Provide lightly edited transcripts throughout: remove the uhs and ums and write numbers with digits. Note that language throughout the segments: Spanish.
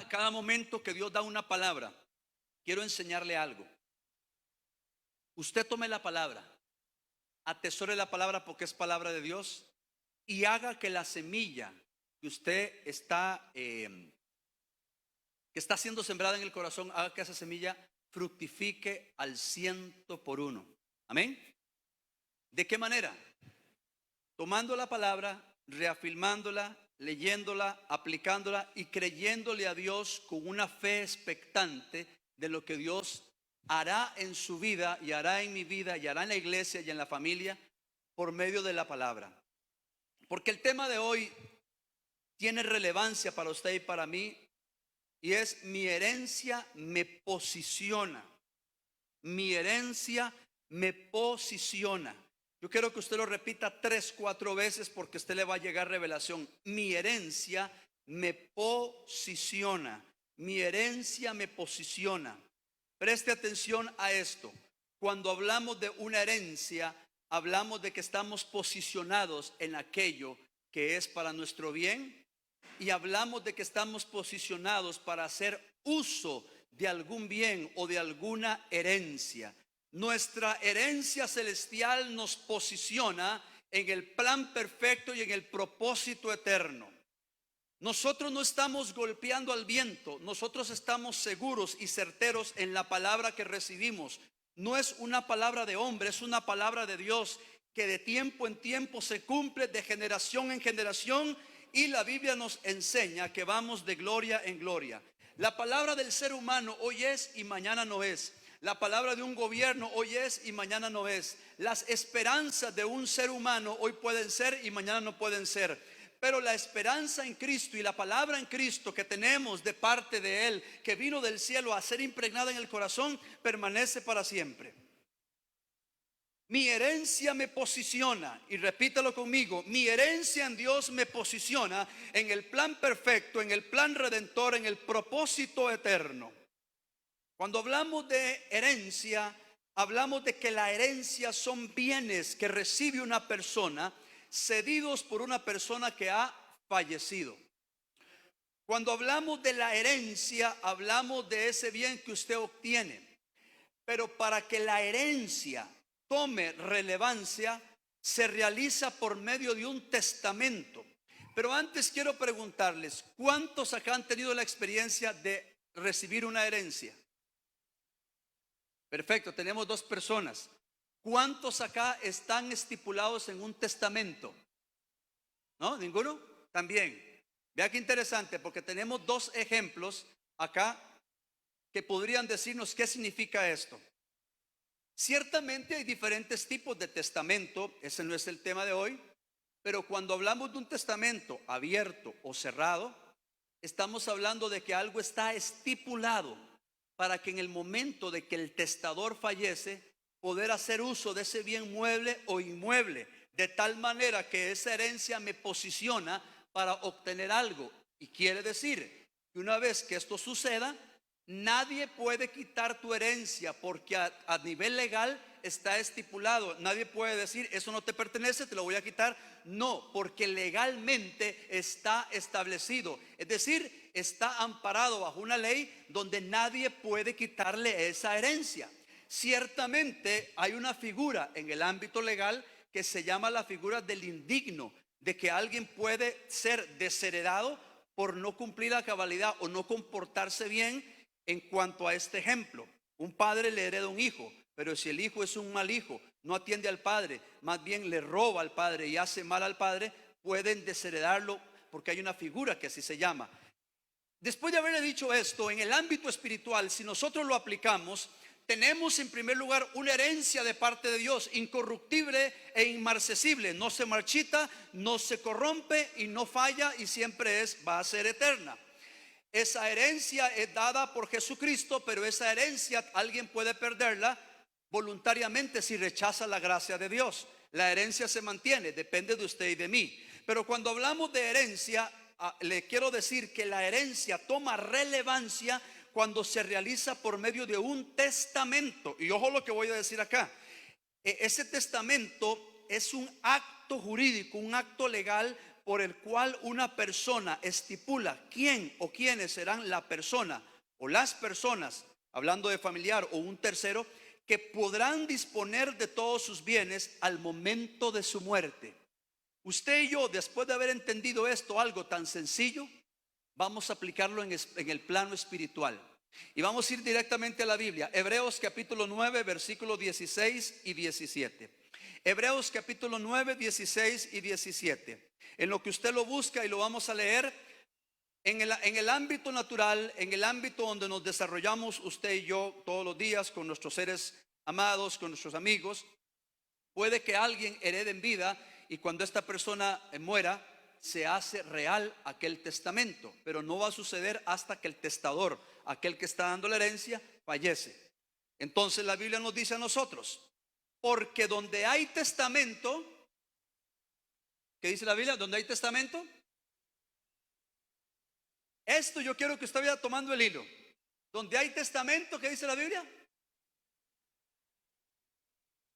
cada momento que Dios da una palabra, quiero enseñarle algo. Usted tome la palabra, atesore la palabra porque es palabra de Dios y haga que la semilla que usted que está siendo sembrada en el corazón, haga que esa semilla fructifique al 100%. Amén. ¿De qué manera? Tomando la palabra, reafirmándola, leyéndola, aplicándola y creyéndole a Dios con una fe expectante de lo que Dios hará en su vida y hará en mi vida y hará en la iglesia y en la familia por medio de la palabra. Porque el tema de hoy tiene relevancia para usted y para mí, y es: mi herencia me posiciona. Mi herencia me posiciona. Yo quiero que usted lo repita 3, 4 veces porque a usted le va a llegar revelación. Mi herencia me posiciona. Mi herencia me posiciona. Preste atención a esto. Cuando hablamos de una herencia, hablamos de que estamos posicionados en aquello que es para nuestro bien, y hablamos de que estamos posicionados para hacer uso de algún bien o de alguna herencia. Nuestra herencia celestial nos posiciona en el plan perfecto y en el propósito eterno. Nosotros no estamos golpeando al viento, nosotros estamos seguros y certeros en la palabra que recibimos. No es una palabra de hombre, es una palabra de Dios que de tiempo en tiempo se cumple, de generación en generación, y la Biblia nos enseña que vamos de gloria en gloria. La palabra del ser humano hoy es y mañana no es. La palabra de un gobierno hoy es y mañana no es. Las esperanzas de un ser humano hoy pueden ser y mañana no pueden ser. Pero la esperanza en Cristo y la palabra en Cristo que tenemos de parte de Él, que vino del cielo a ser impregnada en el corazón, permanece para siempre. Mi herencia me posiciona, y repítalo conmigo: mi herencia en Dios me posiciona en el plan perfecto, en el plan redentor, en el propósito eterno. Cuando hablamos de herencia, hablamos de que la herencia son bienes que recibe una persona, cedidos por una persona que ha fallecido. Cuando hablamos de la herencia, hablamos de ese bien que usted obtiene. Pero para que la herencia tome relevancia, se realiza por medio de un testamento. Pero antes quiero preguntarles: ¿cuántos acá han tenido la experiencia de recibir una herencia? Perfecto, tenemos 2 personas. ¿Cuántos acá están estipulados en un testamento? ¿No? ¿Ninguno? También. Vea qué interesante, porque tenemos 2 ejemplos acá que podrían decirnos qué significa esto. Ciertamente hay diferentes tipos de testamento, ese no es el tema de hoy, pero cuando hablamos de un testamento abierto o cerrado, estamos hablando de que algo está estipulado para que en el momento de que el testador fallece, poder hacer uso de ese bien mueble o inmueble, de tal manera que esa herencia me posiciona para obtener algo. Y quiere decir que una vez que esto suceda, nadie puede quitar tu herencia, porque a nivel legal está estipulado. Nadie puede decir: eso no te pertenece, te lo voy a quitar. No, porque legalmente está establecido. Es decir, está amparado bajo una ley donde nadie puede quitarle esa herencia. Ciertamente hay una figura en el ámbito legal que se llama la figura del indigno, de que alguien puede ser desheredado por no cumplir la cabalidad o no comportarse bien. En cuanto a este ejemplo, un padre le hereda un hijo, pero si el hijo es un mal hijo, no atiende al padre, más bien le roba al padre y hace mal al padre, pueden desheredarlo, porque hay una figura que así se llama. Después de haberle dicho esto, en el ámbito espiritual, si nosotros lo aplicamos, tenemos en primer lugar una herencia de parte de Dios, incorruptible e inmarcesible. No se marchita, no se corrompe y no falla, y siempre va a ser eterna. Esa herencia es dada por Jesucristo, pero esa herencia alguien puede perderla voluntariamente si rechaza la gracia de Dios. La herencia se mantiene, depende de usted y de mí. Pero cuando hablamos de herencia, le quiero decir que la herencia toma relevancia cuando se realiza por medio de un testamento. Y ojo lo que voy a decir acá. Ese testamento es un acto jurídico, un acto legal por el cual una persona estipula quién o quiénes serán la persona o las personas, hablando de familiar o un tercero, que podrán disponer de todos sus bienes al momento de su muerte. Usted y yo, después de haber entendido esto, algo tan sencillo, vamos a aplicarlo en el plano espiritual. Y vamos a ir directamente a la Biblia. Hebreos capítulo 9, versículos 16 y 17. Hebreos capítulo 9, 16 y 17. En lo que usted lo busca y lo vamos a leer, en el ámbito natural, en el ámbito donde nos desarrollamos usted y yo todos los días con nuestros seres amados, con nuestros amigos, puede que alguien herede en vida y cuando esta persona muera, se hace real aquel testamento, pero no va a suceder hasta que el testador, aquel que está dando la herencia, fallece. Entonces la Biblia nos dice a nosotros, porque donde hay testamento, ¿qué dice la Biblia? Donde hay testamento, esto yo quiero que usted vaya tomando el hilo. Donde hay testamento, ¿qué dice la Biblia?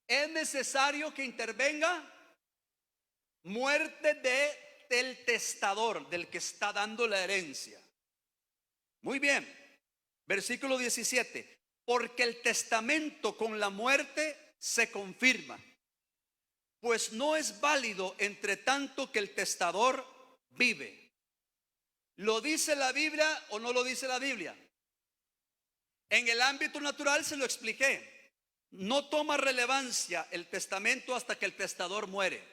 Es necesario que intervenga muerte del testador, del que está dando la herencia. Muy bien, versículo 17. Porque el testamento con la muerte se confirma, pues no es válido entre tanto que el testador vive. ¿Lo dice la Biblia o no lo dice la Biblia? En el ámbito natural se lo expliqué. No toma relevancia el testamento hasta que el testador muere.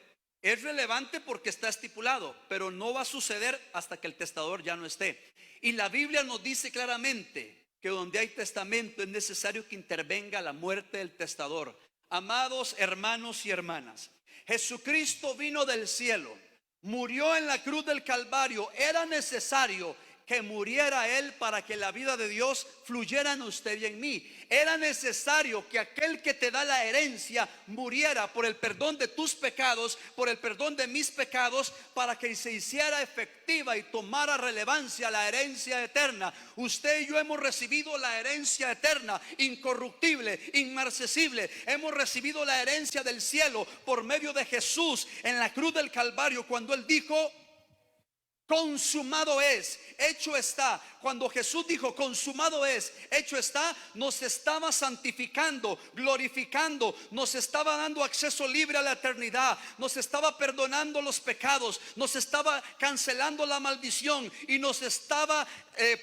Es relevante porque está estipulado, pero no va a suceder hasta que el testador ya no esté. Y la Biblia nos dice claramente que donde hay testamento es necesario que intervenga la muerte del testador. Amados hermanos y hermanas, Jesucristo vino del cielo, murió en la cruz del Calvario. Era necesario que muriera Él para que la vida de Dios fluyera en usted y en mí. Era necesario que aquel que te da la herencia muriera por el perdón de tus pecados, por el perdón de mis pecados, para que se hiciera efectiva y tomara relevancia la herencia eterna. Usted y yo hemos recibido la herencia eterna, incorruptible, inmarcesible. Hemos recibido la herencia del cielo por medio de Jesús en la cruz del Calvario, cuando Él dijo: consumado es, hecho está. Cuando Jesús dijo consumado es, hecho está, nos estaba santificando, glorificando, nos estaba dando acceso libre a la eternidad, nos estaba perdonando los pecados, nos estaba cancelando la maldición y nos estaba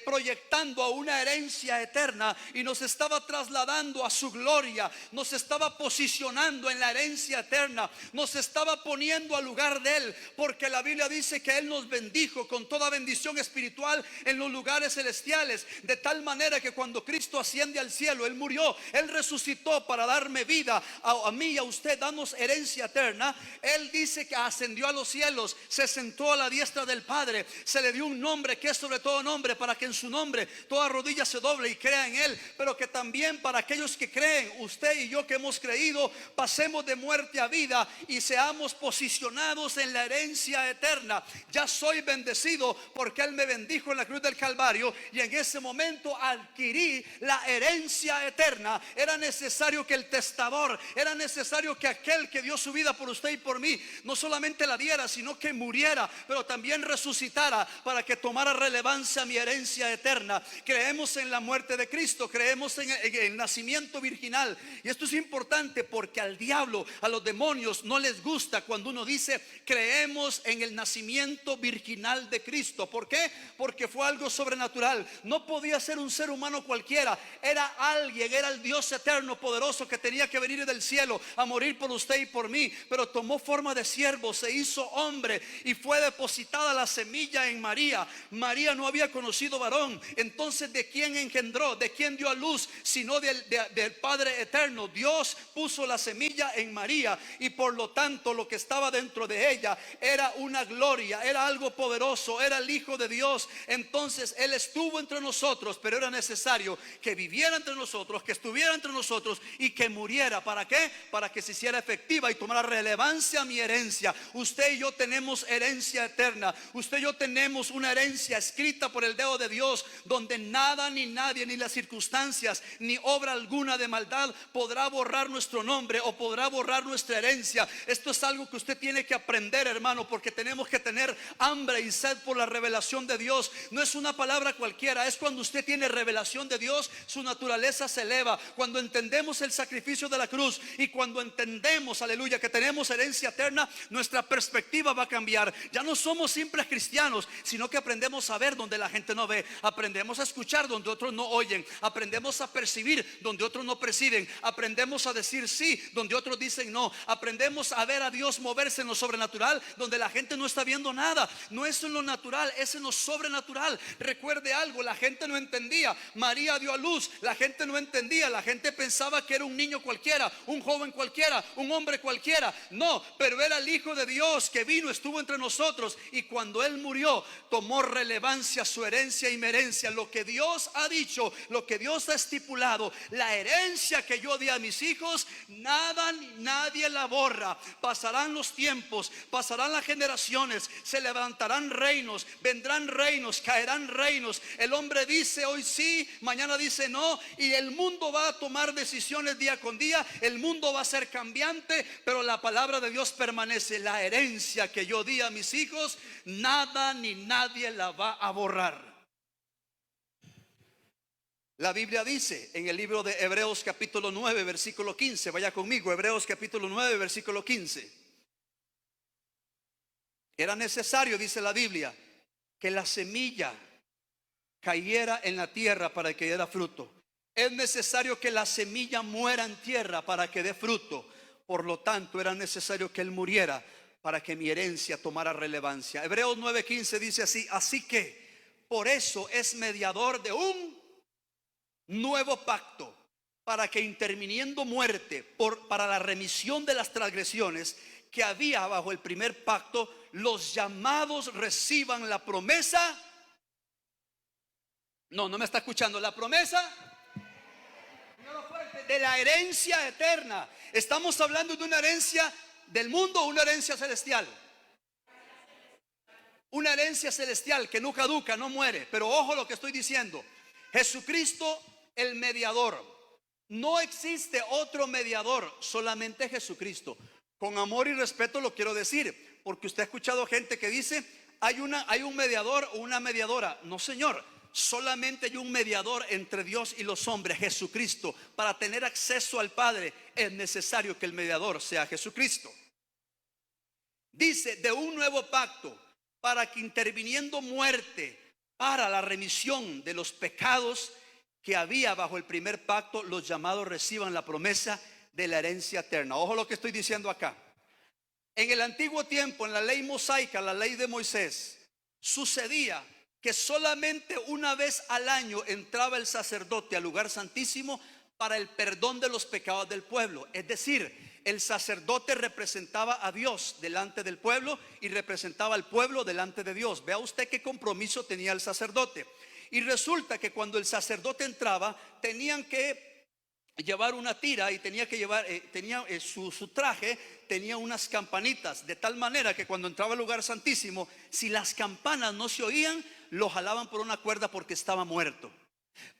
proyectando a una herencia eterna y nos estaba trasladando a su gloria, nos estaba posicionando en la herencia eterna, nos estaba poniendo al lugar de Él, porque la Biblia dice que Él nos bendijo con toda bendición espiritual en los lugares celestiales, de tal manera que cuando Cristo asciende al cielo, Él murió, Él resucitó para darme vida a mí y a usted, darnos herencia eterna. Él dice que ascendió a los cielos, se sentó a la diestra del Padre, se le dio un nombre que es sobre todo nombre, para que en su nombre toda rodilla se doble y crea en Él, pero que también para aquellos que creen, usted y yo que hemos creído, pasemos de muerte a vida y seamos posicionados en la herencia eterna. Ya soy bendecido porque Él me bendijo en la cruz del Calvario y en ese momento adquirí la herencia eterna. Era necesario que el testador, era necesario que aquel que dio su vida por usted y por mí, no solamente la diera, sino que muriera, pero también resucitara para que tomara relevancia mi herencia eterna. Creemos en la muerte de Cristo, creemos en el nacimiento virginal, y esto es importante porque al diablo, a los demonios no les gusta cuando uno dice creemos en el nacimiento virginal de Cristo. ¿Por qué? Porque fue algo sobrenatural. No podía ser un ser humano cualquiera, era alguien, era el Dios eterno poderoso que tenía que venir del cielo a morir por usted y por mí, pero tomó forma de siervo, se hizo hombre y fue depositada la semilla en María. María no había conocido varón, entonces ¿de quién engendró? ¿De quién dio a luz? Sino del Padre eterno. Dios puso la semilla en María y por lo tanto lo que estaba dentro de ella era una gloria, era algo poderoso todopoderoso, era el Hijo de Dios. Entonces Él estuvo entre nosotros, pero era necesario que viviera entre nosotros, que estuviera entre nosotros y que muriera. ¿Para qué? Para que se hiciera efectiva y tomara relevancia mi herencia. Usted y yo tenemos herencia eterna. Usted y yo tenemos una herencia escrita por el dedo de Dios, donde nada ni nadie, ni las circunstancias, ni obra alguna de maldad podrá borrar nuestro nombre o podrá borrar nuestra herencia. Esto es algo que usted tiene que aprender, hermano, porque tenemos que tener hambre y sed por la revelación de Dios. No es una palabra cualquiera, es cuando usted tiene revelación de Dios, su naturaleza se eleva. Cuando entendemos el sacrificio de la cruz y cuando entendemos, aleluya, que tenemos herencia eterna, nuestra perspectiva va a cambiar. Ya no somos simples cristianos, sino que aprendemos a ver donde la gente no ve, aprendemos a escuchar donde otros no oyen, aprendemos a percibir donde otros no perciben, aprendemos a decir sí donde otros dicen no, aprendemos a ver a Dios moverse en lo sobrenatural donde la gente no está viendo nada. No es en lo natural, es en lo sobrenatural. Recuerde algo, la gente no entendía. María dio a luz, la gente no entendía, la gente pensaba que era un niño cualquiera, un joven cualquiera, un hombre cualquiera. No, pero era el Hijo de Dios que vino, estuvo entre nosotros, y cuando Él murió tomó relevancia su herencia y mi herencia. Lo que Dios ha dicho, lo que Dios ha estipulado, la herencia que yo di a mis hijos, nada ni nadie la borra. Pasarán los tiempos, pasarán las generaciones, se levantarán reinos, vendrán reinos, caerán reinos. El hombre dice hoy sí, mañana dice no, y el mundo va a tomar decisiones día con día. El mundo va a ser cambiante, pero la palabra de Dios permanece. La herencia que yo di a mis hijos, nada ni nadie la va a borrar. La Biblia dice en el libro de Hebreos capítulo 9 versículo 15, vaya conmigo, Hebreos capítulo 9 versículo 15. Era necesario, dice la Biblia, que la semilla cayera en la tierra para que diera fruto. Es necesario que la semilla muera en tierra para que dé fruto. Por lo tanto, era necesario que Él muriera para que mi herencia tomara relevancia. Hebreos 9:15 dice así: así que por eso es mediador de un nuevo pacto, para que interviniendo muerte para la remisión de las transgresiones que había bajo el primer pacto, los llamados reciban la promesa. No me está escuchando. La promesa de la herencia eterna. Estamos hablando de una herencia del mundo o una herencia celestial. Una herencia celestial que no caduca, no muere. Pero ojo lo que estoy diciendo. Jesucristo, el mediador. No existe otro mediador, solamente Jesucristo. Con amor y respeto lo quiero decir, porque usted ha escuchado gente que dice hay un mediador o una mediadora. No, señor, solamente hay un mediador entre Dios y los hombres, Jesucristo. Para tener acceso al Padre es necesario que el mediador sea Jesucristo. Dice de un nuevo pacto, para que interviniendo muerte para la remisión de los pecados que había bajo el primer pacto, los llamados reciban la promesa de la herencia eterna. Ojo lo que estoy diciendo acá. En el antiguo tiempo, en la ley mosaica, la ley de Moisés, sucedía que solamente una vez al año entraba el sacerdote al lugar santísimo para el perdón de los pecados del pueblo. Es decir, el sacerdote representaba a Dios delante del pueblo y representaba al pueblo delante de Dios. Vea usted qué compromiso tenía el sacerdote. Y resulta que cuando el sacerdote entraba, tenían que llevar una tira y tenía que llevar, su traje tenía unas campanitas, de tal manera que cuando entraba al lugar santísimo, si las campanas no se oían, lo jalaban por una cuerda porque estaba muerto.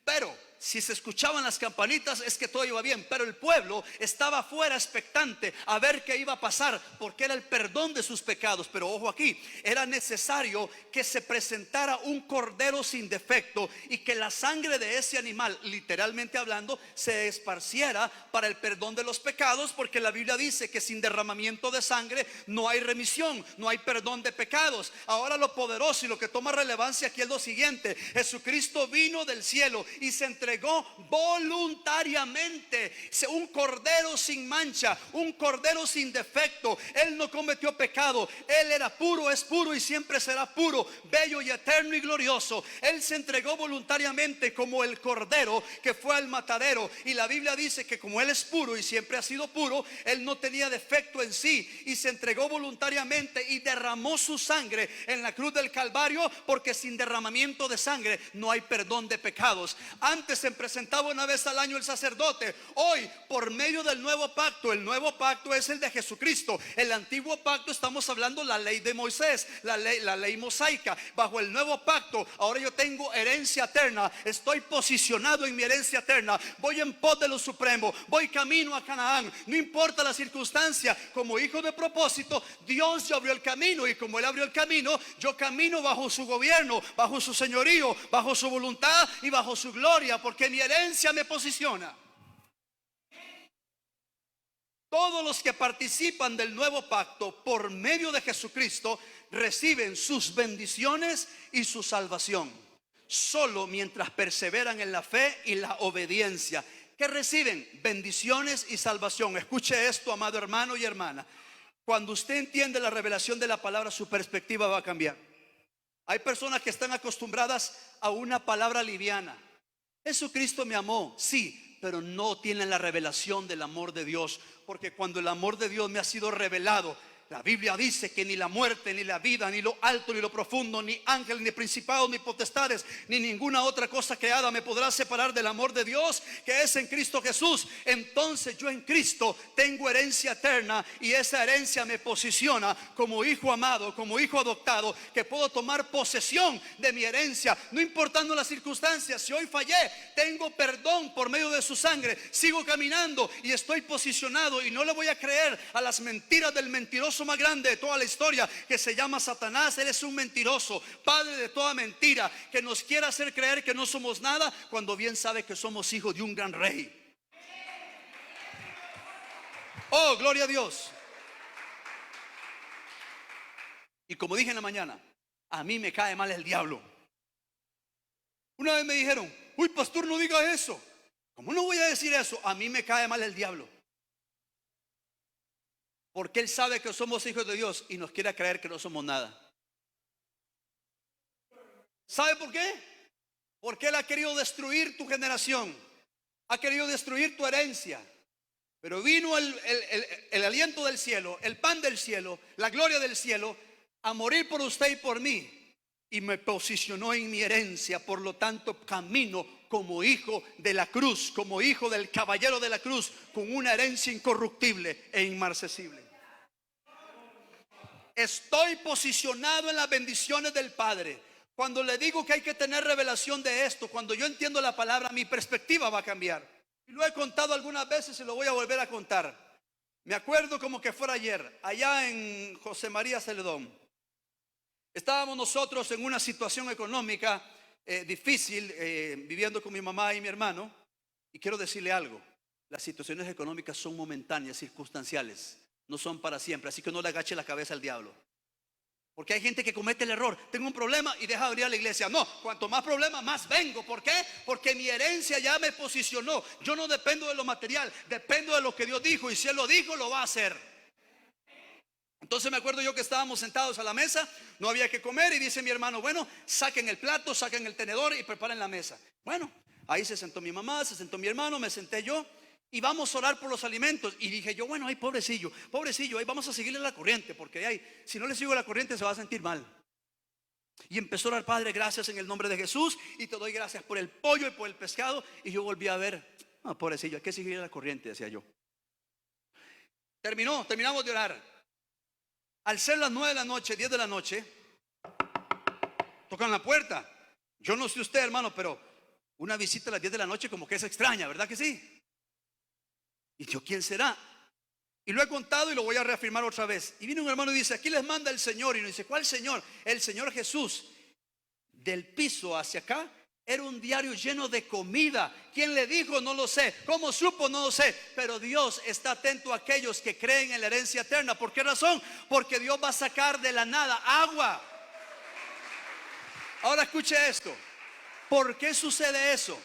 Pero si se escuchaban las campanitas, es que todo iba bien. Pero el pueblo estaba afuera expectante a ver qué iba a pasar, porque era el perdón de sus pecados. Pero ojo aquí, era necesario que se presentara un cordero sin defecto y que la sangre de ese animal, literalmente hablando, se esparciera para el perdón de los pecados, porque la Biblia dice que sin derramamiento de sangre no hay remisión, no hay perdón de pecados. Ahora lo poderoso y lo que toma relevancia aquí es lo siguiente: Jesucristo vino del cielo y se entregó entregó voluntariamente, un cordero sin mancha, un cordero sin defecto. Él no cometió pecado, Él era puro, es puro y siempre será puro, bello y eterno y glorioso. Él se entregó voluntariamente como el cordero que fue al matadero, y la Biblia dice que como Él es puro y siempre ha sido puro, Él no tenía defecto en sí, y se entregó voluntariamente y derramó su sangre en la cruz del Calvario, porque sin derramamiento de sangre no hay perdón de pecados. Antes se presentaba una vez al año el sacerdote. Hoy, por medio del nuevo pacto, el nuevo pacto es el de Jesucristo. El antiguo pacto, estamos hablando la ley de Moisés, la ley mosaica. Bajo el nuevo pacto, ahora yo tengo herencia eterna, estoy posicionado en mi herencia eterna, voy en pos de lo supremo, voy camino a Canaán, no importa la circunstancia. Como hijo de propósito, Dios ya abrió el camino, y como Él abrió el camino, yo camino bajo su gobierno, bajo su señorío, bajo su voluntad y bajo su gloria, porque mi herencia me posiciona. Todos los que participan del nuevo pacto por medio de Jesucristo reciben sus bendiciones y su salvación, solo mientras perseveran en la fe y la obediencia. ¿Qué reciben? Bendiciones y salvación. Escuche esto, amado hermano y hermana. Cuando usted entiende la revelación de la palabra, su perspectiva va a cambiar. Hay personas que están acostumbradas a una palabra liviana. Jesucristo me amó, sí, pero no tienen la revelación del amor de Dios. Porque cuando el amor de Dios me ha sido revelado, la Biblia dice que ni la muerte, ni la vida, ni lo alto, ni lo profundo, ni ángeles, ni principados, ni potestades, ni ninguna otra cosa creada me podrá separar del amor de Dios que es en Cristo Jesús. Entonces yo en Cristo tengo herencia eterna, y esa herencia me posiciona como hijo amado, como hijo adoptado, que puedo tomar posesión de mi herencia, no importando las circunstancias. Si hoy fallé, tengo perdón por medio de su sangre, sigo caminando y estoy posicionado, y no le voy a creer a las mentiras del mentiroso más grande de toda la historia, que se llama Satanás. Él es un mentiroso, padre de toda mentira, que nos quiere hacer creer que no somos nada, cuando bien sabe que somos hijos de un gran rey. Oh, gloria a Dios. Y como dije en la mañana, a mí me cae mal el diablo. Una vez me dijeron: uy, pastor, no diga eso. ¿Cómo no voy a decir eso? A mí me cae mal el diablo, porque Él sabe que somos hijos de Dios y nos quiere creer que no somos nada. ¿Sabe por qué? Porque Él ha querido destruir tu generación, ha querido destruir tu herencia. Pero vino el aliento del cielo, el pan del cielo, la gloria del cielo, a morir por usted y por mí, y me posicionó en mi herencia. Por lo tanto, camino como hijo de la cruz, como hijo del caballero de la cruz, con una herencia incorruptible e inmarcesible. Estoy posicionado en las bendiciones del Padre. Cuando le digo que hay que tener revelación de esto, cuando yo entiendo la palabra, mi perspectiva va a cambiar. Y lo he contado algunas veces y lo voy a volver a contar. Me acuerdo como que fuera ayer, allá en José María Celedón. Estábamos nosotros en una situación económica difícil, viviendo con mi mamá y mi hermano. Y quiero decirle algo: las situaciones económicas son momentáneas, circunstanciales, no son para siempre. Así que no le agache la cabeza al diablo, porque hay gente que comete el error: tengo un problema y deja de abrir a la iglesia. No, cuanto más problemas, más vengo. ¿Por qué? Porque mi herencia ya me posicionó. Yo no dependo de lo material, dependo de lo que Dios dijo, y si Él lo dijo, lo va a hacer. Entonces me acuerdo yo que estábamos sentados a la mesa, no había que comer, y dice mi hermano: bueno, saquen el plato, saquen el tenedor y preparen la mesa. Bueno, ahí se sentó mi mamá, se sentó mi hermano, me senté yo, y vamos a orar por los alimentos. Y dije yo: bueno, ay, pobrecillo, ahí vamos a seguirle la corriente, porque ahí, si no le sigo la corriente, se va a sentir mal. Y empezó a orar: Padre, gracias en el nombre de Jesús, y te doy gracias por el pollo y por el pescado. Y yo volví a ver: pobrecillo, hay que seguirle la corriente, decía yo. Terminamos de orar. Al ser las 9 de la noche, 10 de la noche, tocan la puerta. Yo no sé usted, hermano, pero una visita a las 10 de la noche como que es extraña, ¿verdad que sí? Y yo: ¿quién será? Y lo he contado y lo voy a reafirmar otra vez. Y viene un hermano y dice: aquí les manda el Señor. Y nos dice: ¿cuál Señor? El Señor Jesús. Del piso hacia acá era un diario lleno de comida. ¿Quién le dijo? No lo sé. ¿Cómo supo? No lo sé. Pero Dios está atento a aquellos que creen en la herencia eterna. ¿Por qué razón? Porque Dios va a sacar de la nada agua. Ahora escuche esto. ¿Por qué sucede eso?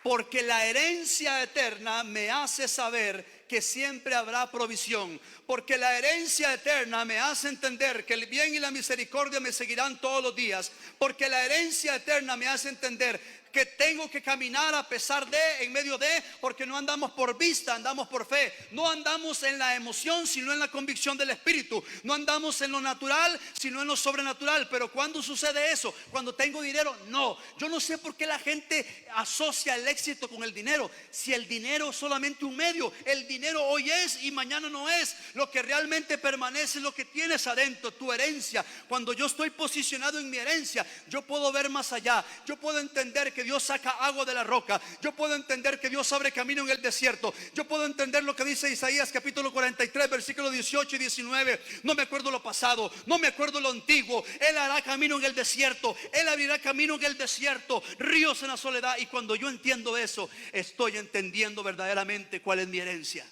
Porque la herencia eterna me hace saber que siempre habrá provisión. Porque la herencia eterna me hace entender que el bien y la misericordia me seguirán todos los días. Porque la herencia eterna me hace entender que tengo que caminar a pesar de, en medio de, porque no andamos por vista, andamos por fe. No andamos en la emoción, sino en la convicción del Espíritu. No andamos en lo natural, sino en lo sobrenatural. Pero ¿cuándo sucede eso? Cuando tengo dinero, no. Yo no sé por qué la gente asocia el éxito con el dinero. Si el dinero es solamente un medio, el dinero hoy es y mañana no es. Lo que realmente permanece es lo que tienes adentro, tu herencia. Cuando yo estoy posicionado en mi herencia, yo puedo ver más allá. Yo puedo entender que Dios saca agua de la roca. Yo puedo entender que Dios abre camino en el desierto. Yo puedo entender lo que dice Isaías capítulo 43 versículos 18 y 19. No me acuerdo lo pasado, no me acuerdo lo antiguo. Él hará camino en el desierto. Él abrirá camino en el desierto, ríos en la soledad. Y cuando yo entiendo eso, estoy entendiendo verdaderamente cuál es mi herencia.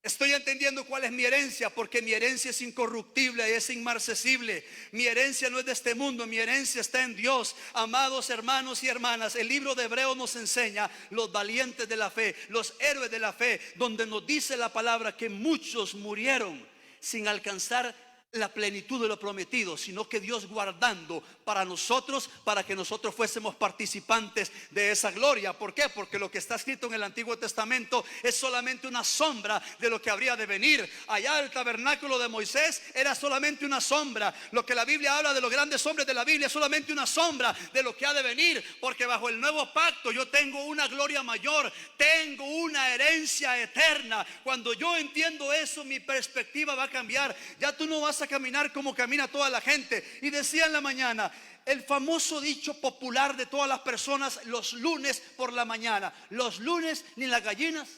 Estoy entendiendo cuál es mi herencia, porque mi herencia es incorruptible y es inmarcesible. Mi herencia no es de este mundo, mi herencia está en Dios. Amados hermanos y hermanas, el libro de Hebreos nos enseña los valientes de la fe, los héroes de la fe, donde nos dice la palabra que muchos murieron sin alcanzar la plenitud de lo prometido, sino que Dios guardando para nosotros, para que nosotros fuésemos participantes de esa gloria. ¿Por qué? Porque lo que está escrito en el Antiguo Testamento es solamente una sombra de lo que habría de venir. Allá el tabernáculo de Moisés era solamente una sombra. Lo que la Biblia habla de los grandes hombres de la Biblia es solamente una sombra de lo que ha de venir, porque bajo el nuevo pacto yo tengo una gloria mayor, tengo una herencia eterna. Cuando yo entiendo eso, mi perspectiva va a cambiar. Ya tú no vas a caminar como camina toda la gente. Y decía en la mañana, el famoso dicho popular de todas las personas, los lunes por la mañana: los lunes ni las gallinas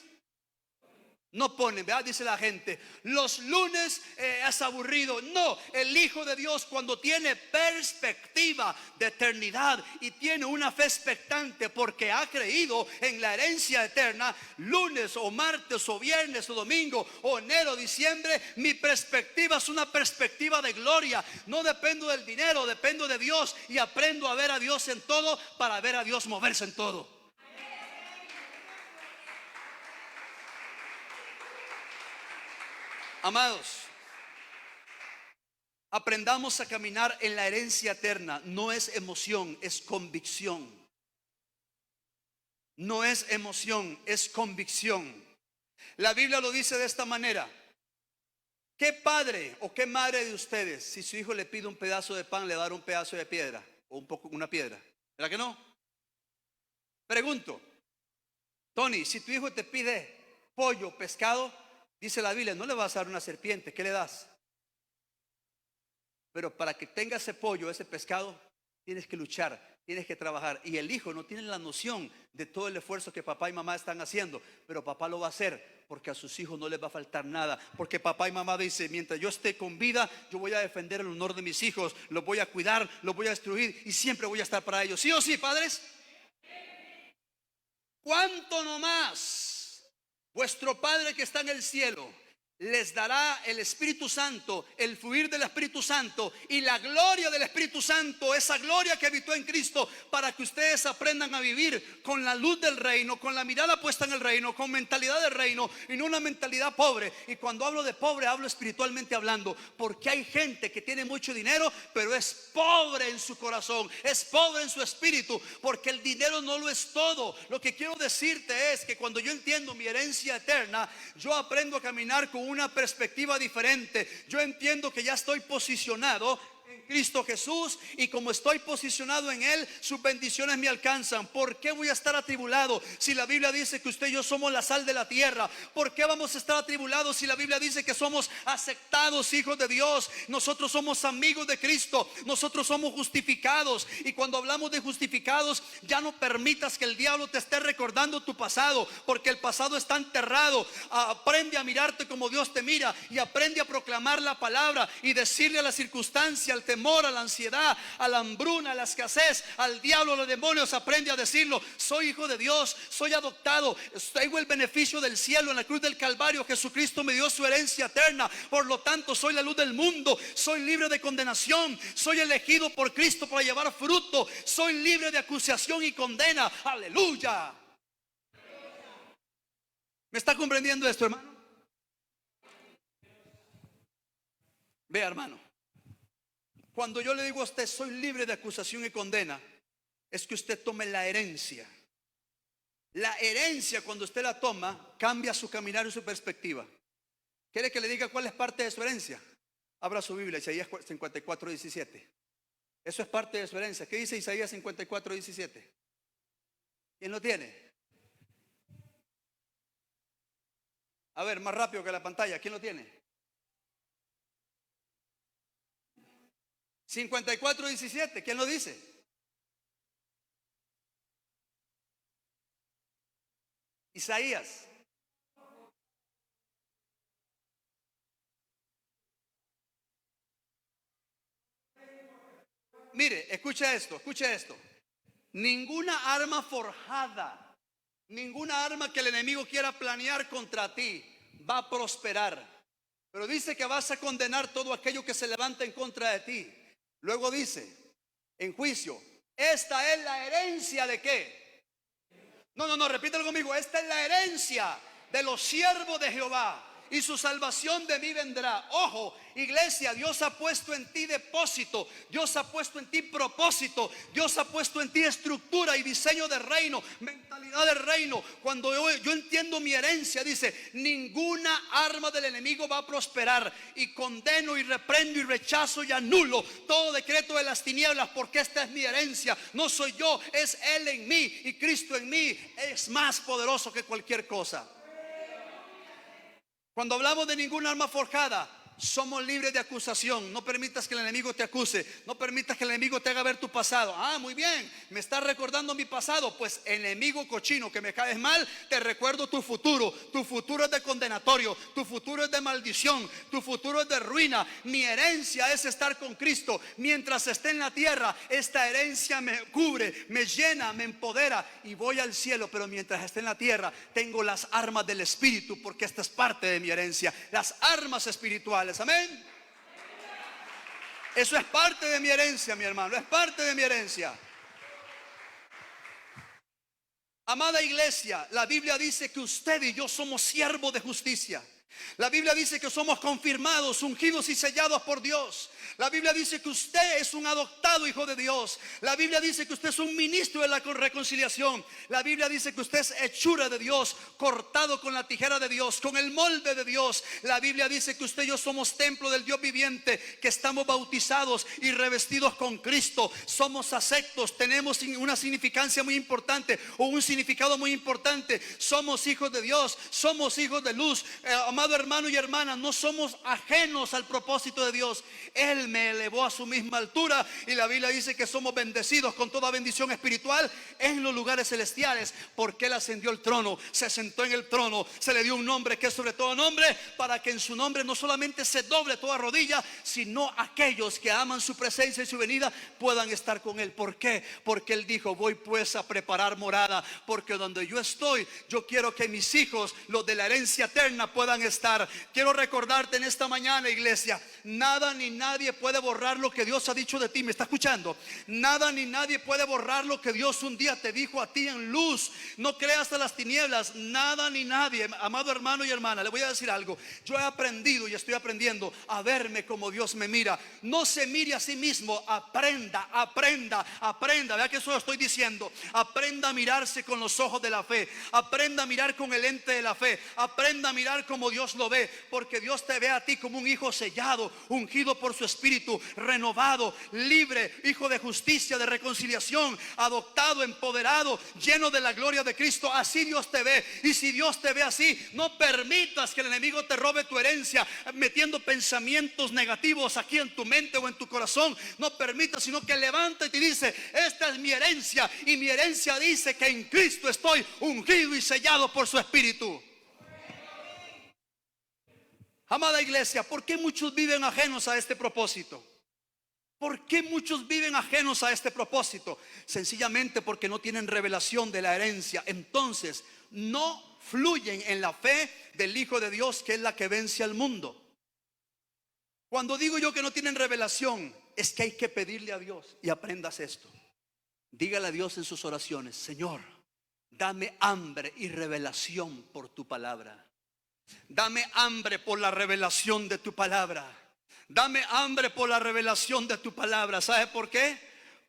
no ponen, ¿verdad? Dice la gente, los lunes es aburrido. No, el Hijo de Dios, cuando tiene perspectiva de eternidad y tiene una fe expectante porque ha creído en la herencia eterna, lunes o martes o viernes o domingo o enero o diciembre, mi perspectiva es una perspectiva de gloria. No dependo del dinero, dependo de Dios, y aprendo a ver a Dios en todo para ver a Dios moverse en todo. Amados, aprendamos a caminar en la herencia eterna. No es emoción, es convicción. No es emoción, es convicción. La Biblia lo dice de esta manera: ¿qué padre o qué madre de ustedes, si su hijo le pide un pedazo de pan, le dará un pedazo de piedra o una piedra? ¿Verdad que no? Pregunto, Tony, si tu hijo te pide pollo, pescado, dice la Biblia, no le vas a dar una serpiente, ¿qué le das? Pero para que tenga ese pollo, ese pescado, tienes que luchar, tienes que trabajar. Y el hijo no tiene la noción de todo el esfuerzo que papá y mamá están haciendo, pero papá lo va a hacer porque a sus hijos no les va a faltar nada. Porque papá y mamá dicen, mientras yo esté con vida, yo voy a defender el honor de mis hijos, los voy a cuidar, los voy a instruir y siempre voy a estar para ellos. ¿Sí o sí, padres? ¿Cuánto no más vuestro Padre que está en el cielo les dará el Espíritu Santo, el fluir del Espíritu Santo y la gloria del Espíritu Santo, esa gloria que habitó en Cristo, para que ustedes aprendan a vivir con la luz del reino, con la mirada puesta en el reino, con mentalidad del reino y no una mentalidad pobre? Y cuando hablo de pobre, hablo espiritualmente hablando, porque hay gente que tiene mucho dinero, pero es pobre en su corazón, es pobre en su espíritu, porque el dinero no lo es todo. Lo que quiero decirte es que cuando yo entiendo mi herencia eterna, yo aprendo a caminar con una perspectiva diferente. Yo entiendo que ya estoy posicionado en Cristo Jesús, y como estoy posicionado en Él, sus bendiciones me alcanzan. ¿Por qué voy a estar atribulado si la Biblia dice que usted y yo somos la sal de la tierra? ¿Por qué vamos a estar atribulados si la Biblia dice que somos aceptados hijos de Dios? Nosotros somos amigos de Cristo, nosotros somos justificados. Y cuando hablamos de justificados, ya no permitas que el diablo te esté recordando tu pasado, porque el pasado está enterrado. Aprende a mirarte como Dios te mira y aprende a proclamar la palabra y decirle a la circunstancia, al temor, a la ansiedad, a la hambruna, a la escasez, al diablo, a los demonios, aprende a decirlo: soy hijo de Dios, soy adoptado, tengo el beneficio del cielo. En la cruz del Calvario Jesucristo me dio su herencia eterna, por lo tanto soy la luz del mundo, soy libre de condenación, soy elegido por Cristo para llevar fruto, soy libre de acusación y condena. Aleluya. ¿Me está comprendiendo esto, hermano? Vea, hermano, cuando yo le digo a usted soy libre de acusación y condena, es que usted tome la herencia. La herencia, cuando usted la toma, cambia su caminar y su perspectiva. ¿Quiere que le diga cuál es parte de su herencia? Abra su Biblia, Isaías 54:17. Eso es parte de su herencia. ¿Qué dice Isaías 54:17? ¿Quién lo tiene? A ver, más rápido que la pantalla. ¿Quién lo tiene? 54:17. ¿Quién lo dice? Isaías. Mire, escucha esto, escucha esto. Ninguna arma forjada, ninguna arma que el enemigo quiera planear contra ti va a prosperar. Pero dice que vas a condenar todo aquello que se levanta en contra de ti. Luego dice, en juicio, esta es la herencia de ¿qué? No, repítelo conmigo. Esta es la herencia de los siervos de Jehová, y su salvación de mí vendrá. Ojo, iglesia, Dios ha puesto en ti depósito, Dios ha puesto en ti propósito, Dios ha puesto en ti estructura y diseño de reino, mentalidad de reino. Cuando yo entiendo mi herencia, dice, ninguna arma del enemigo va a prosperar, y condeno y reprendo y rechazo y anulo todo decreto de las tinieblas, porque esta es mi herencia. No soy yo, es Él en mí, y Cristo en mí es más poderoso que cualquier cosa. Cuando hablamos de ningún arma forjada, somos libres de acusación. No permitas que el enemigo te acuse. No permitas que el enemigo te haga ver tu pasado. Ah, muy bien, me estás recordando mi pasado. Pues enemigo cochino, que me caes mal, te recuerdo tu futuro. Tu futuro es de condenatorio, tu futuro es de maldición, tu futuro es de ruina. Mi herencia es estar con Cristo. Mientras esté en la tierra, esta herencia me cubre, me llena, me empodera, y voy al cielo. Pero mientras esté en la tierra, tengo las armas del Espíritu, porque esta es parte de mi herencia. Las armas espirituales. Amén. Eso es parte de mi herencia, mi hermano. Es parte de mi herencia. Amada iglesia, la Biblia dice que usted y yo somos siervos de justicia. La Biblia dice que somos confirmados, ungidos y sellados por Dios. La Biblia dice que usted es un adoptado hijo de Dios. La Biblia dice que usted es un ministro de la reconciliación. La Biblia dice que usted es hechura de Dios, cortado con la tijera de Dios, con el molde de Dios. La Biblia dice que usted y yo somos templo del Dios viviente, que estamos bautizados y revestidos con Cristo. Somos aceptos, tenemos una significancia muy importante, o un significado muy importante. Somos hijos de Dios, somos hijos de luz. Amado hermano y hermana, no somos ajenos al propósito de Dios. Él me elevó a su misma altura, y la Biblia dice que somos bendecidos con toda bendición espiritual en los lugares celestiales, porque Él ascendió al trono, se sentó en el trono, se le dio un nombre que es sobre todo nombre, para que en su nombre no solamente se doble toda rodilla, sino aquellos que aman su presencia y su venida puedan estar con Él. ¿Por qué? Porque Él dijo, voy pues a preparar morada, porque donde yo estoy, yo quiero que mis hijos, los de la herencia eterna, puedan estar. Quiero recordarte en esta mañana, iglesia, nada ni nadie puede borrar lo que Dios ha dicho de ti. ¿Me está escuchando? Nada ni nadie puede borrar lo que Dios un día te dijo a ti en luz. No creas a las tinieblas, nada ni nadie. Amado hermano y hermana, le voy a decir algo. Yo he aprendido y estoy aprendiendo a verme como Dios me mira. No se mire a sí mismo, aprenda. Vea que eso lo estoy diciendo. Aprenda a mirarse con los ojos de la fe. Aprenda a mirar con el lente de la fe. Aprenda a mirar como Dios lo ve, porque Dios te ve a ti como un hijo sellado, ungido por su Espíritu, renovado, libre, hijo de justicia, de reconciliación, adoptado, empoderado, lleno de la gloria de Cristo. Así Dios te ve. Y si Dios te ve así, no permitas que el enemigo te robe tu herencia metiendo pensamientos negativos aquí en tu mente o en tu corazón. No permitas, sino que levántate y dice, esta es mi herencia, y mi herencia dice que en Cristo estoy ungido y sellado por su Espíritu. Amada iglesia, ¿por qué muchos viven ajenos a este propósito? ¿Por qué muchos viven ajenos a este propósito? Sencillamente porque no tienen revelación de la herencia. Entonces no fluyen en la fe del Hijo de Dios, que es la que vence al mundo. Cuando digo yo que no tienen revelación, es que hay que pedirle a Dios. Y aprendas esto. Dígale a Dios en sus oraciones: Señor, dame hambre y revelación por tu palabra. Dame hambre por la revelación de tu palabra. Dame hambre por la revelación de tu palabra. ¿Sabe por qué?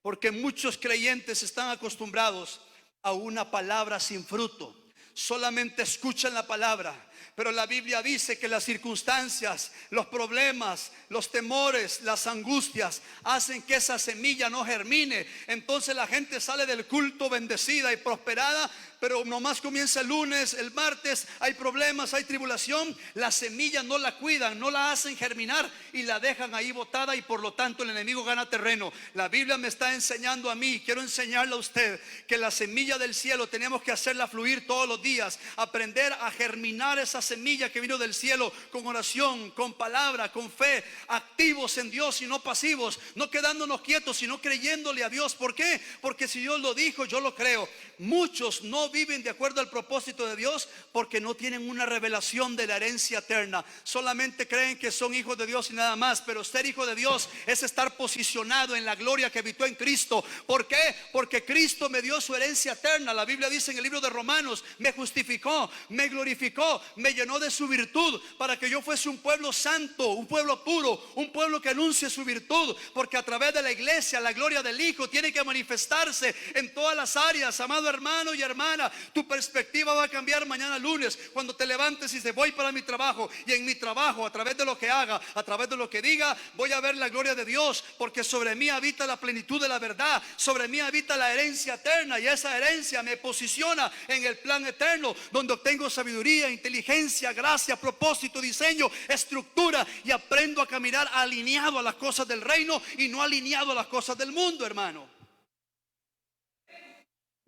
Porque muchos creyentes están acostumbrados a una palabra sin fruto. Solamente escuchan la palabra, pero la Biblia dice que las circunstancias, los problemas, los temores, las angustias hacen que esa semilla no germine. Entonces la gente sale del culto bendecida y prosperada, pero nomás comienza el lunes, el martes, hay problemas, hay tribulación. La semilla no la cuidan, no la hacen germinar y la dejan ahí botada, y por lo tanto el enemigo gana terreno. La Biblia me está enseñando a mí, quiero enseñarle a usted, que la semilla del cielo tenemos que hacerla fluir todos los días. Aprender a germinar esa semilla que vino del cielo con oración, con palabra, con fe, activos en Dios y no pasivos, no quedándonos quietos, sino creyéndole a Dios. ¿Por qué? Porque si Dios lo dijo, yo lo creo. Muchos no viven de acuerdo al propósito de Dios porque no tienen una revelación de la herencia eterna. Solamente creen que son hijos de Dios y nada más. Pero ser hijo de Dios es estar posicionado en la gloria que habitó en Cristo. ¿Por qué? Porque Cristo me dio su herencia eterna. La Biblia dice en el libro de Romanos: me justificó, me glorificó, me llenó de su virtud, para que yo fuese un pueblo santo, un pueblo puro, un pueblo que anuncie su virtud. Porque a través de la iglesia la gloria del Hijo tiene que manifestarse en todas las áreas. Amado hermano y hermana, tu perspectiva va a cambiar mañana lunes cuando te levantes y dices: voy para mi trabajo, y en mi trabajo, a través de lo que haga, a través de lo que diga, voy a ver la gloria de Dios, porque sobre mí habita la plenitud de la verdad, sobre mí habita la herencia eterna, y esa herencia me posiciona en el plan eterno, donde obtengo sabiduría, inteligencia, gracia, propósito, diseño, estructura, y aprendo a caminar alineado a las cosas del reino y no alineado a las cosas del mundo, hermano.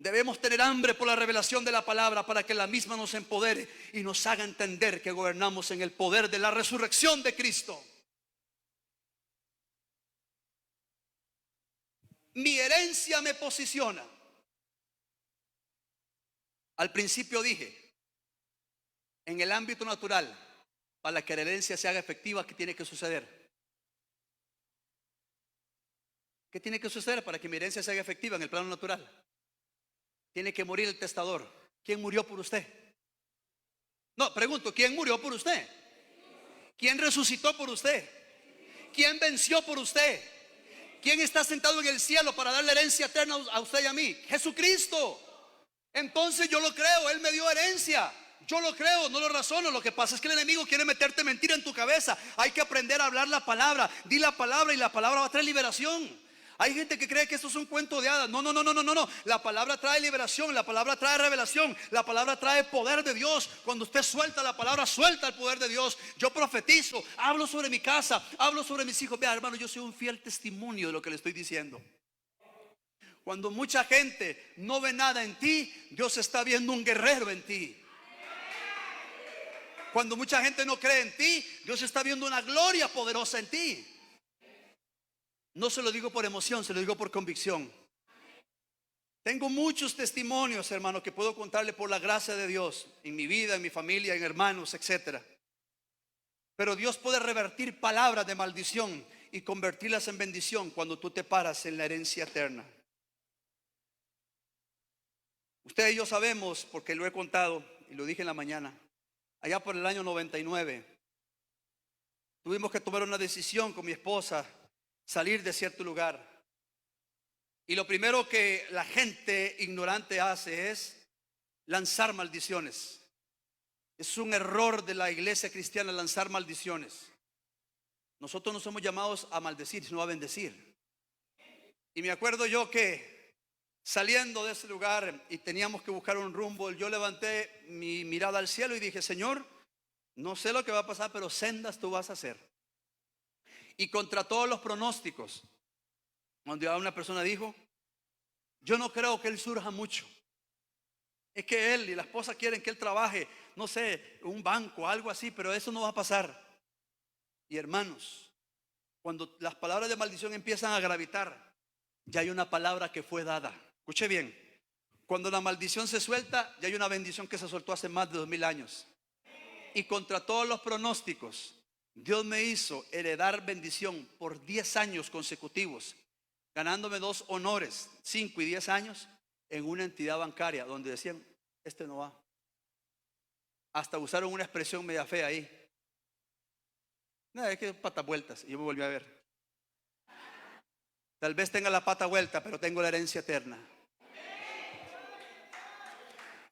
Debemos tener hambre por la revelación de la palabra, para que la misma nos empodere y nos haga entender que gobernamos en el poder de la resurrección de Cristo. Mi herencia me posiciona. Al principio dije, en el ámbito natural, para que la herencia se haga efectiva, ¿qué tiene que suceder? ¿Qué tiene que suceder para que mi herencia se haga efectiva en el plano natural? Tiene que morir el testador. ¿Quién murió por usted? No, pregunto, ¿quién murió por usted? ¿Quién resucitó por usted? ¿Quién venció por usted? ¿Quién está sentado en el cielo para darle herencia eterna a usted y a mí? Jesucristo. Entonces yo lo creo, Él me dio herencia. Yo lo creo, no lo razono. Lo que pasa es que el enemigo quiere meterte mentira en tu cabeza. Hay que aprender a hablar la palabra. Di la palabra y la palabra va a traer liberación. Hay gente que cree que esto es un cuento de hadas. No, no, no, no, no, no. La palabra trae liberación, la palabra trae revelación, la palabra trae poder de Dios. Cuando usted suelta la palabra, suelta el poder de Dios. Yo profetizo, hablo sobre mi casa, hablo sobre mis hijos. Vea, hermano, yo soy un fiel testimonio de lo que le estoy diciendo. Cuando mucha gente no ve nada en ti, Dios está viendo un guerrero en ti. Cuando mucha gente no cree en ti, Dios está viendo una gloria poderosa en ti. No se lo digo por emoción, se lo digo por convicción. Tengo muchos testimonios, hermano, que puedo contarle por la gracia de Dios en mi vida, en mi familia, en hermanos, etcétera. Pero Dios puede revertir palabras de maldición y convertirlas en bendición cuando tú te paras en la herencia eterna. Usted y yo sabemos, porque lo he contado y lo dije en la mañana, allá por el año 99, tuvimos que tomar una decisión con mi esposa, salir de cierto lugar. Y lo primero que la gente ignorante hace es lanzar maldiciones. Es un error de la iglesia cristiana lanzar maldiciones. Nosotros no somos llamados a maldecir, sino a bendecir. Y me acuerdo yo que saliendo de ese lugar y teníamos que buscar un rumbo, yo levanté mi mirada al cielo y dije: Señor, no sé lo que va a pasar, pero sendas tú vas a hacer. Y contra todos los pronósticos, donde una persona dijo: yo no creo que él surja mucho. Es que él y la esposa quieren que él trabaje, no sé, un banco, algo así, pero eso no va a pasar. Y hermanos, Cuando las palabras de maldición empiezan a gravitar, ya hay una palabra que fue dada. Escuche bien. Cuando la maldición se suelta, ya hay una bendición que se soltó hace más de 2000 años. Y contra todos los pronósticos, Dios me hizo heredar bendición por 10 años consecutivos, ganándome 2 honores, 5 y 10 años, en una entidad bancaria donde decían, este no va. Hasta usaron una expresión media fea ahí. No, es que patas vueltas. Y yo me volví a ver. Tal vez tenga la pata vuelta, pero tengo la herencia eterna.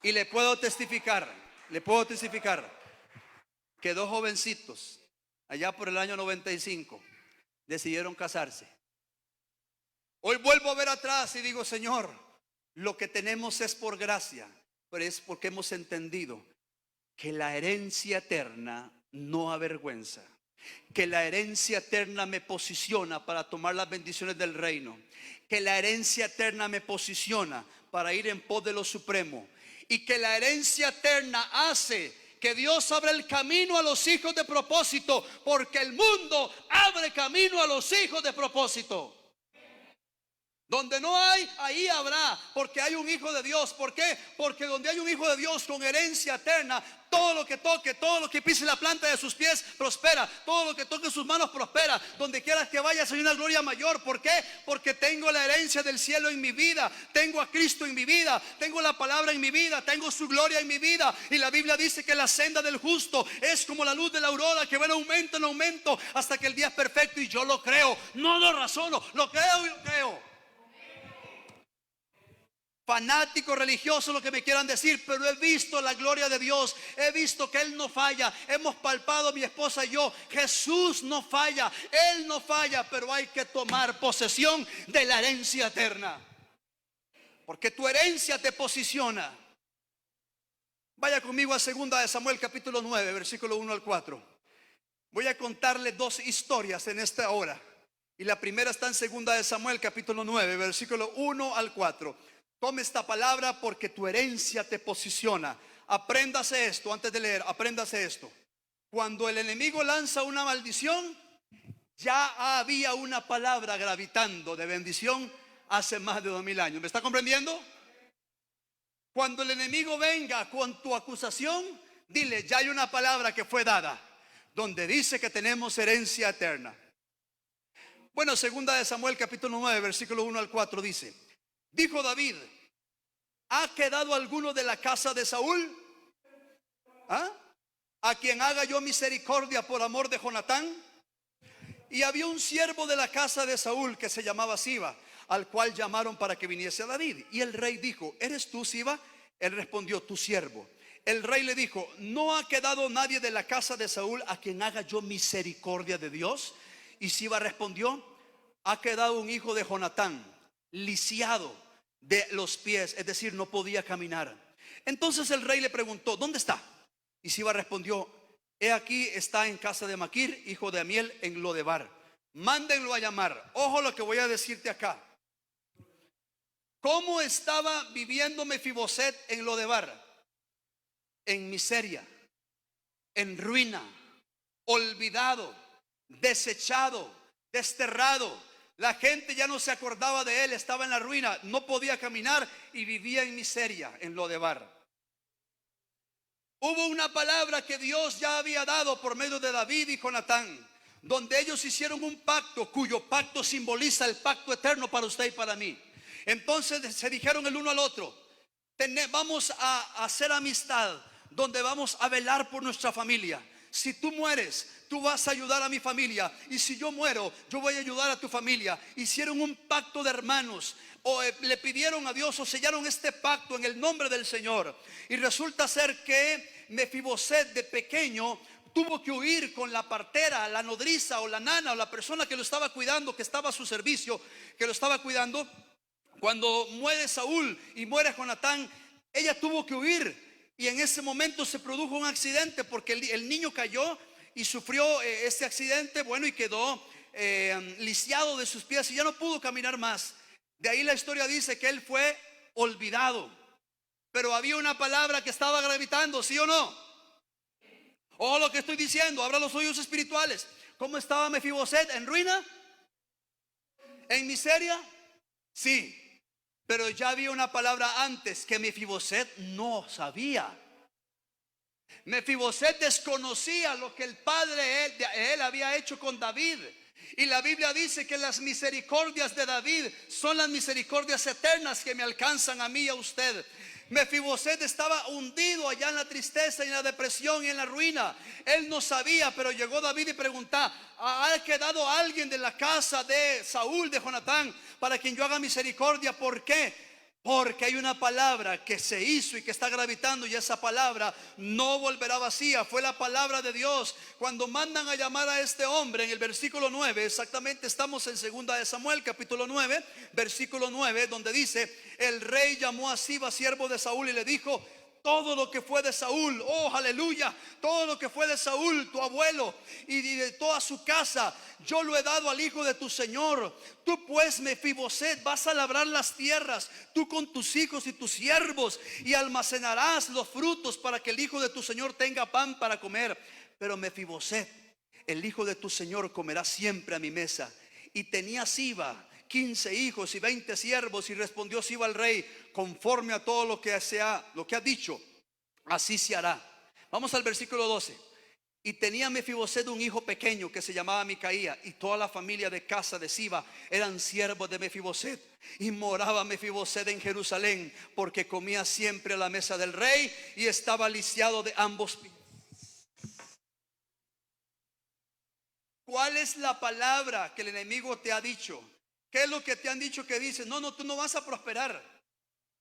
Y le puedo testificar que 2 jovencitos, allá por el año 95, decidieron casarse. Hoy vuelvo a ver atrás y digo, Señor, lo que tenemos es por gracia, pero es porque hemos entendido que la herencia eterna no avergüenza, que la herencia eterna me posiciona para tomar las bendiciones del reino, que la herencia eterna me posiciona para ir en pos de lo supremo, y que la herencia eterna hace que Dios abra el camino a los hijos de propósito, porque el mundo abre camino a los hijos de propósito. Donde no hay, ahí habrá, porque hay un hijo de Dios. ¿Por qué? Porque donde hay un hijo de Dios con herencia eterna, todo lo que toque, todo lo que pise la planta de sus pies prospera, todo lo que toque sus manos prospera. Donde quieras que vayas hay una gloria mayor. ¿Por qué? Porque tengo la herencia del cielo en mi vida, tengo a Cristo en mi vida, tengo la palabra en mi vida, tengo su gloria en mi vida. Y la Biblia dice que la senda del justo es como la luz de la aurora, que va en aumento hasta que el día es perfecto. Y yo lo creo, no lo razono, lo creo y lo creo. Fanático religioso, lo que me quieran decir, pero he visto la gloria de Dios, he visto que Él no falla. Hemos palpado, mi esposa y yo, Jesús no falla, Él no falla, pero hay que tomar posesión de la herencia eterna, porque tu herencia te posiciona. Vaya conmigo a 2 de Samuel capítulo 9, versículo 1 al 4. Voy a contarle 2 historias en esta hora, y la primera está en 2 de Samuel capítulo 9, versículo 1 al 4. Tome esta palabra porque tu herencia te posiciona. Apréndase esto antes de leer, apréndase esto. Cuando el enemigo lanza una maldición, ya había una palabra gravitando de bendición hace más de 2000 años. ¿Me está comprendiendo? Cuando el enemigo venga con tu acusación, dile, ya hay una palabra que fue dada, donde dice que tenemos herencia eterna. Bueno, 2 de Samuel capítulo 9, versículo 1 al 4 dice: dijo David, ¿ha quedado alguno de la casa de Saúl? ¿A quien haga yo misericordia por amor de Jonatán? Y había un siervo de la casa de Saúl que se llamaba Siba, al cual llamaron para que viniese a David. Y el rey dijo, ¿eres tú, Siba? Él respondió, tu siervo. El rey le dijo, ¿no ha quedado nadie de la casa de Saúl a quien haga yo misericordia de Dios? Y Siba respondió, ha quedado un hijo de Jonatán, lisiado de los pies, es decir, no podía caminar. Entonces el rey le preguntó, ¿dónde está? Y Siba respondió, he aquí está en casa de Maquir, hijo de Amiel, en Lodebar. Mándenlo a llamar. Ojo lo que voy a decirte acá. ¿Cómo estaba viviendo Mefiboset en Lodebar? En miseria, en ruina, olvidado, desechado, desterrado. La gente ya no se acordaba de él, estaba en la ruina, no podía caminar y vivía en miseria en Lodebar. Hubo una palabra que Dios ya había dado por medio de David y Jonatán, donde ellos hicieron un pacto, cuyo pacto simboliza el pacto eterno para usted y para mí. Entonces se dijeron el uno al otro, vamos a hacer amistad, donde vamos a velar por nuestra familia. Si tú mueres, tú vas a ayudar a mi familia, y si yo muero, yo voy a ayudar a tu familia. Hicieron un pacto de hermanos, o le pidieron a Dios, o sellaron este pacto en el nombre del Señor. Y resulta ser que Mefiboset de pequeño tuvo que huir con la partera, la nodriza o la nana o la persona que lo estaba cuidando, que estaba a su servicio, que lo estaba cuidando. Cuando muere Saúl y muere Jonatán, ella tuvo que huir. Y en ese momento se produjo un accidente, porque el niño cayó y sufrió este accidente, bueno, y quedó lisiado de sus pies y ya no pudo caminar más. De ahí la historia dice que él fue olvidado. Pero había una palabra que estaba gravitando, ¿sí o no? Ojo lo que estoy diciendo, abra los oídos espirituales. ¿Cómo estaba Mefiboset? ¿En ruina? ¿En miseria? Sí. Pero ya había una palabra antes que Mefiboset no sabía. Mefiboset desconocía lo que el padre de él había hecho con David. Y la Biblia dice que las misericordias de David son las misericordias eternas que me alcanzan a mí y a usted. Mefiboset estaba hundido allá en la tristeza y en la depresión y en la ruina. Él no sabía, pero llegó David y preguntó: ¿ha quedado alguien de la casa de Saúl, de Jonatán, para quien yo haga misericordia? ¿Por qué? Porque hay una palabra que se hizo y que está gravitando, y esa palabra no volverá vacía. Fue la palabra de Dios. Cuando mandan a llamar a este hombre en el versículo 9, exactamente estamos en 2 de Samuel capítulo 9, versículo 9, donde dice: el rey llamó a Siba, siervo de Saúl, y le dijo: todo lo que fue de Saúl, oh aleluya, todo lo que fue de Saúl, tu abuelo, y de toda su casa, yo lo he dado al hijo de tu señor. Tú pues, Mefiboset, vas a labrar las tierras, tú con tus hijos y tus siervos, y almacenarás los frutos para que el hijo de tu señor tenga pan para comer. Pero Mefiboset, el hijo de tu señor, comerá siempre a mi mesa. Y tenía Siba 15 hijos y 20 siervos. Y respondió Siba al rey: conforme a todo lo que ha dicho, así se hará. Vamos al versículo 12. Y tenía Mefiboset un hijo pequeño que se llamaba Micaía, y toda la familia de casa de Siba eran siervos de Mefiboset. Y moraba Mefiboset en Jerusalén, porque comía siempre a la mesa del rey y estaba lisiado de ambos pies. ¿Cuál es la palabra que el enemigo te ha dicho? ¿Qué es lo que te han dicho que dice? No, tú no vas a prosperar.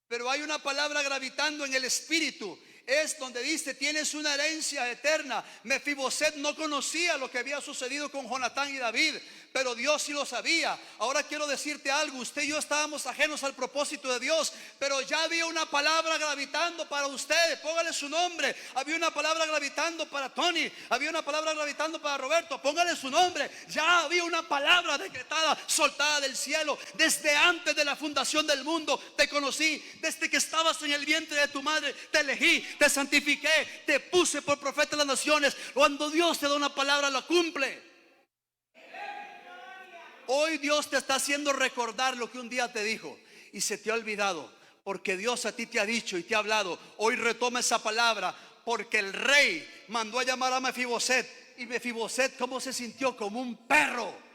Pero hay una palabra gravitando en el espíritu. Es donde dice: tienes una herencia eterna. Mefiboset no conocía lo que había sucedido con Jonatán y David, pero Dios sí lo sabía. Ahora quiero decirte algo: usted y yo estábamos ajenos al propósito de Dios, pero ya había una palabra gravitando para ustedes. Póngale su nombre. Había una palabra gravitando para Tony, había una palabra gravitando para Roberto. Póngale su nombre. Ya había una palabra decretada, soltada del cielo. Desde antes de la fundación del mundo te conocí. Desde que estabas en el vientre de tu madre te elegí, te santifiqué, te puse por profeta de las naciones. Cuando Dios te da una palabra, la cumple. Hoy Dios te está haciendo recordar lo que un día te dijo y se te ha olvidado, porque Dios a ti te ha dicho y te ha hablado. Hoy retoma esa palabra, porque el rey mandó a llamar a Mefiboset. Y Mefiboset, ¿cómo se sintió? Como un perro.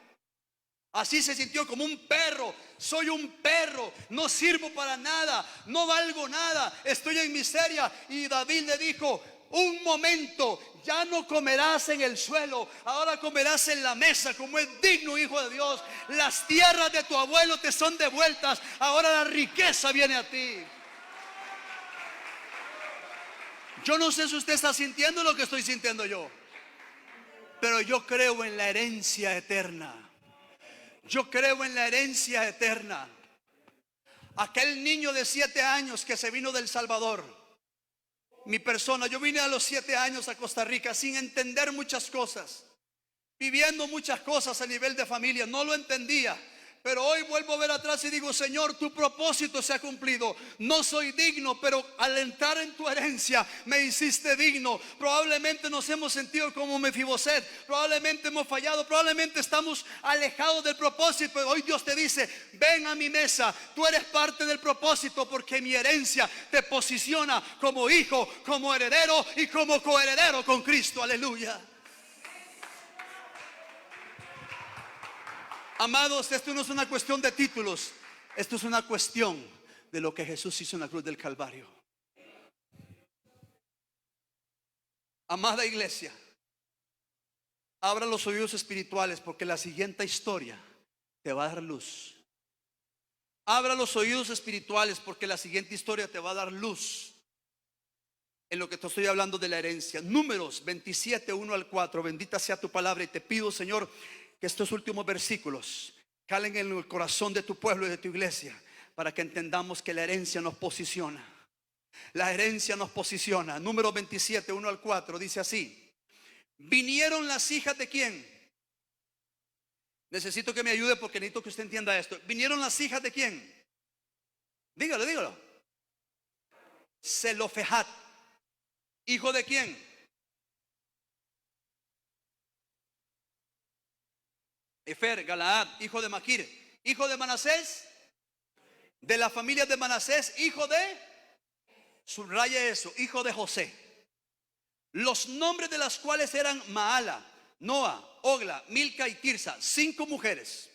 Así se sintió, como un perro. Soy un perro, no sirvo para nada, no valgo nada, estoy en miseria. Y David le dijo: un momento, ya no comerás en el suelo, ahora comerás en la mesa, como es digno hijo de Dios. Las tierras de tu abuelo te son devueltas, ahora la riqueza viene a ti. Yo no sé si usted está sintiendo lo que estoy sintiendo yo, pero yo creo en la herencia eterna. Yo creo en la herencia eterna. Aquel niño de 7 años que se vino del Salvador, mi persona, yo vine a los 7 años a Costa Rica sin entender muchas cosas, viviendo muchas cosas a nivel de familia, no lo entendía. Pero hoy vuelvo a ver atrás y digo: Señor, tu propósito se ha cumplido. No soy digno, pero al entrar en tu herencia me hiciste digno. Probablemente nos hemos sentido como Mefiboset, probablemente hemos fallado, probablemente estamos alejados del propósito. Pero hoy Dios te dice: ven a mi mesa, tú eres parte del propósito, porque mi herencia te posiciona como hijo, como heredero y como coheredero con Cristo. Aleluya. Amados, esto no es una cuestión de títulos, esto es una cuestión de lo que Jesús hizo en la cruz del Calvario. Amada iglesia, abra los oídos espirituales, porque la siguiente historia te va a dar luz. Abra los oídos espirituales, porque la siguiente historia te va a dar luz en lo que te estoy hablando de la herencia. Números 27, 1 al 4. Bendita sea tu palabra, y te pido, Señor, que estos últimos versículos calen en el corazón de tu pueblo y de tu iglesia, para que entendamos que la herencia nos posiciona. La herencia nos posiciona. Números 27, 1 al 4 dice así: vinieron las hijas de ¿quién? Necesito que me ayude, porque necesito que usted entienda esto. ¿Vinieron las hijas de quién? Dígalo. Zelofejat. ¿Hijo de quién? Efer, Galaad, hijo de Maquir, hijo de Manasés, de la familia de Manasés, hijo de, subraya eso, hijo de José. Los nombres de las cuales eran Maala, Noa, Ogla, Milca y Tirsa, 5 mujeres.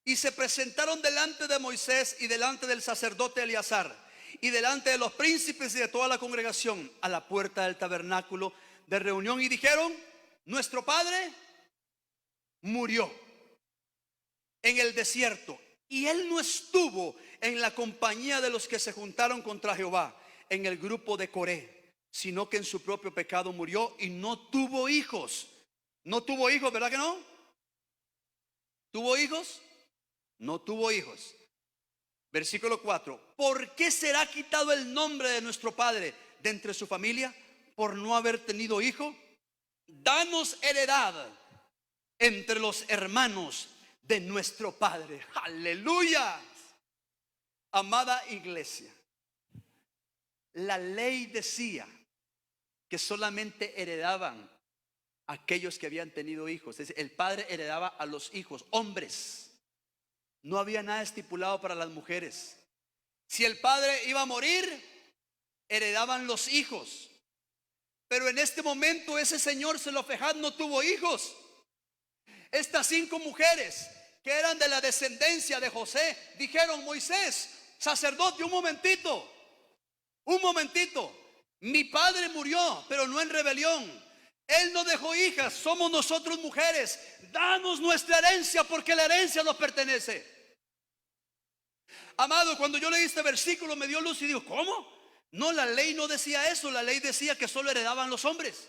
Y se presentaron delante de Moisés y delante del sacerdote Eleazar y delante de los príncipes y de toda la congregación a la puerta del tabernáculo de reunión y dijeron: nuestro padre murió en el desierto y él no estuvo en la compañía de los que se juntaron contra Jehová en el grupo de Coré, sino que en su propio pecado murió y no tuvo hijos. No tuvo hijos, ¿verdad que no? ¿Tuvo hijos? No tuvo hijos. Versículo 4. ¿Por qué será quitado el nombre de nuestro padre de entre su familia? Por no haber tenido hijo. Danos heredad entre los hermanos de nuestro padre. Aleluya. Amada iglesia, la ley decía que solamente heredaban aquellos que habían tenido hijos. Es decir, el padre heredaba a los hijos, hombres. No había nada estipulado para las mujeres. Si el padre iba a morir, heredaban los hijos. Pero en este momento ese señor Zelofejad no tuvo hijos. Estas 5 mujeres que eran de la descendencia de José dijeron: Moisés, sacerdote, un momentito, mi padre murió, pero no en rebelión. Él no dejó hijas, somos nosotros mujeres. Danos nuestra herencia porque la herencia nos pertenece. Amado, cuando yo leí este versículo me dio luz y digo: ¿cómo? No, la ley no decía eso. La ley decía que solo heredaban los hombres.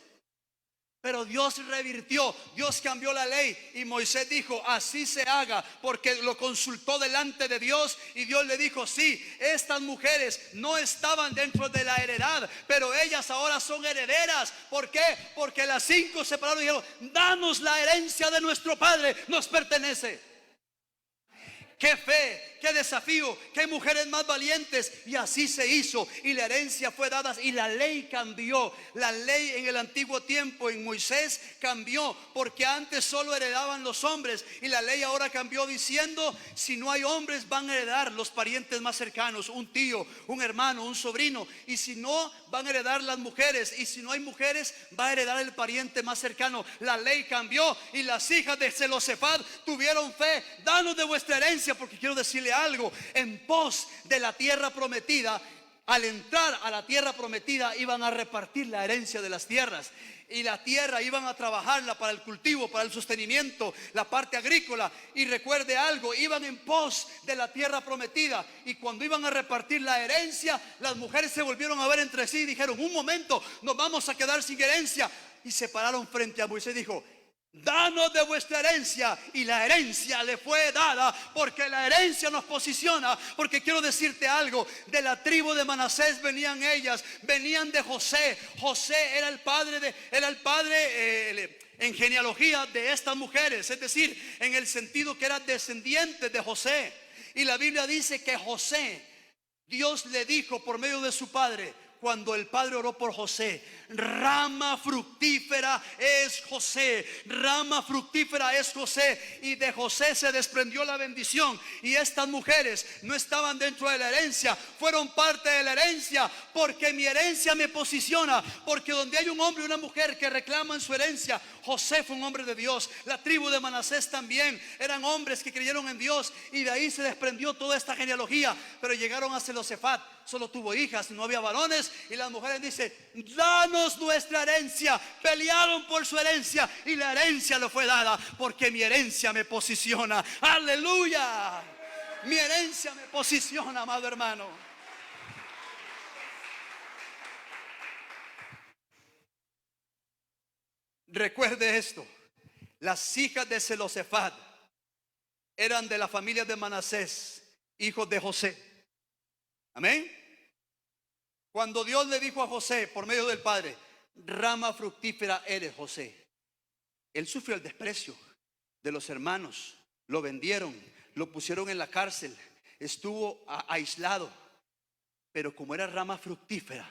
Pero Dios revirtió, Dios cambió la ley y Moisés dijo: así se haga, porque lo consultó delante de Dios y Dios le dijo: sí, estas mujeres no estaban dentro de la heredad, pero ellas ahora son herederas. ¿Por qué? Porque las 5 se pararon y dijeron: danos la herencia de nuestro padre, nos pertenece. Qué fe, qué desafío, qué mujeres más valientes. Y así se hizo y la herencia fue dada y la ley cambió. La ley en el antiguo tiempo en Moisés cambió, porque antes solo heredaban los hombres y la ley ahora cambió diciendo: si no hay hombres van a heredar los parientes más cercanos, un tío, un hermano, un sobrino. Y si no, van a heredar las mujeres, y si no hay mujeres va a heredar el pariente más cercano. La ley cambió y las hijas de Zelofejad tuvieron fe: danos de vuestra herencia. Porque quiero decirle algo: en pos de la tierra prometida, al entrar a la tierra prometida iban a repartir la herencia de las tierras. Y la tierra iban a trabajarla para el cultivo, para el sostenimiento, la parte agrícola. Y recuerde algo: iban en pos de la tierra prometida. Y cuando iban a repartir la herencia, las mujeres se volvieron a ver entre sí y dijeron: un momento, nos vamos a quedar sin herencia. Y se pararon frente a Moisés y dijo: danos de vuestra herencia. Y la herencia le fue dada, porque la herencia nos posiciona. Porque quiero decirte algo: de la tribu de Manasés venían ellas, venían de José. José era el padre en genealogía de estas mujeres, es decir, en el sentido que era descendiente de José. Y la Biblia dice que José, Dios le dijo por medio de su padre, cuando el padre oró por José: rama fructífera es José, rama fructífera es José. Y de José se desprendió la bendición. Y estas mujeres no estaban dentro de la herencia, fueron parte de la herencia, porque mi herencia me posiciona. Porque donde hay un hombre y una mujer que reclaman su herencia, José fue un hombre de Dios, la tribu de Manasés también eran hombres que creyeron en Dios, y de ahí se desprendió toda esta genealogía. Pero llegaron a Zelofejad, solo tuvo hijas, no había varones, y las mujeres dicen: danos nuestra herencia. Pelearon por su herencia y la herencia le fue dada, porque mi herencia me posiciona. Aleluya, mi herencia me posiciona, amado hermano. Recuerde esto: las hijas de Zelofejad eran de la familia de Manasés, hijos de José. Amén. Cuando Dios le dijo a José por medio del padre: rama fructífera eres José, él sufrió el desprecio de los hermanos, lo vendieron, lo pusieron en la cárcel, estuvo aislado. Pero como era rama fructífera,